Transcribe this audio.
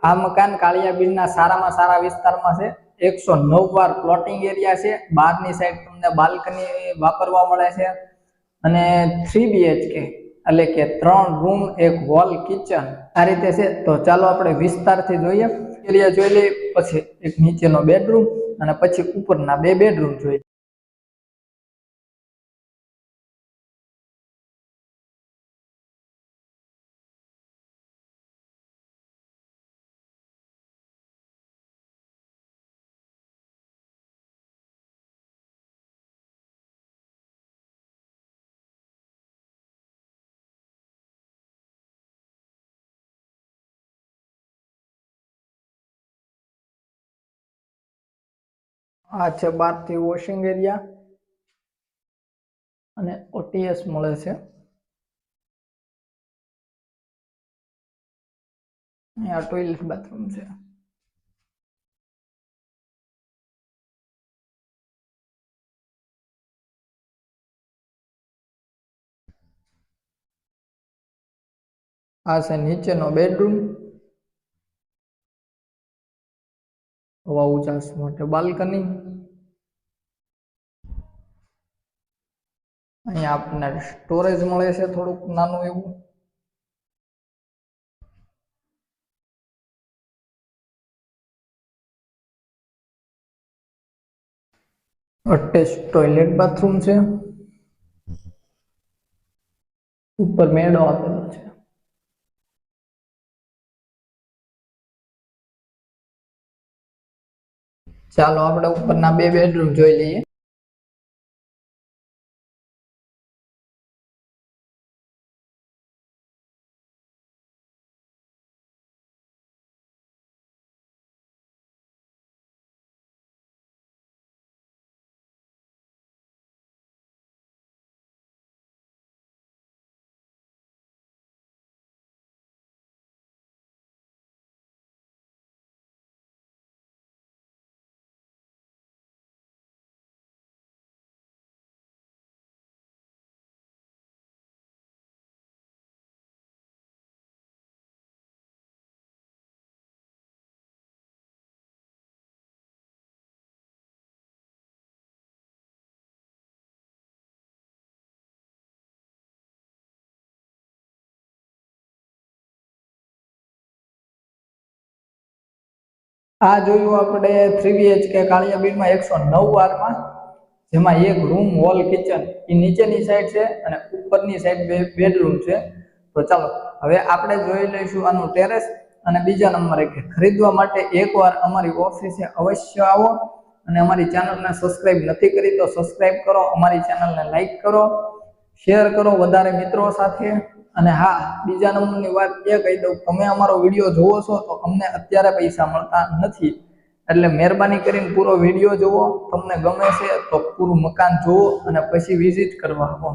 આ મકાન કાળિયાબીડના સારામાં સારા વિસ્તારમાં છે। 109 વાર પ્લોટિંગ એરિયા છે। બહારની સાઈડ તમને બાલ્કની વાપરવા મળે છે અને 3 BHK એટલે કે 3 રૂમ 1 હોલ કિચન આ રીતે છે। તો ચાલો આપણે વિસ્તારથી જોઈએ। એરિયા જોઈ લઈએ, પછી એક નીચેનો બેડરૂમ અને પછી ઉપરના 2 બેડરૂમ જોઈએ। આ છે બહારથી વોશિંગ એરિયા અને OTS મળે છે। અહીંયા ટોયલેટ બાથરૂમ છે। આ છે નીચેનો બેડરૂમ, હવા ઉજાસ માટે બાલ્કની। અહીંયા આપણને સ્ટોરેજ મળે છે થોડુંક નાનું એવું। અટેચ ટોયલેટ બાથરૂમ છે, ઉપર મેડો આપેલો છે। ચાલો આપણે ઉપરના 2 બેડરૂમ જોઈ લઈએ। આ જોયું આપણે 3 BHK કાળિયાબીડમાં 109 વારમાં, જેમાં 1 રૂમ હોલ કિચન એ નીચેની સાઈડ છે અને ઉપરની સાઈડ 2 બેડરૂમ છે। તો ચાલો હવે આપણે જોઈ લઈશું આનું ટેરેસ। અને બીજા નંબરે કે ખરીદવા માટે એકવાર અમારી ઓફિસે અવશ્ય આવો અને અમારી ચેનલને સબસ્ક્રાઇબ નથી કરી તો સબસ્ક્રાઇબ કરો, અમારી ચેનલને લાઈક કરો, શેર કરો વધારે મિત્રો સાથે। અને હા, બીજા નંબરની વાત એ કહી દઉં, તમે અમારો વિડીયો જોવો છો તો અમને અત્યારે પૈસા મળતા નથી, એટલે મહેરબાની કરીને પૂરો વિડીયો જોવો। તમને ગમે છે તો પૂરું મકાન જોવો અને પછી વિઝિટ કરવા આવો।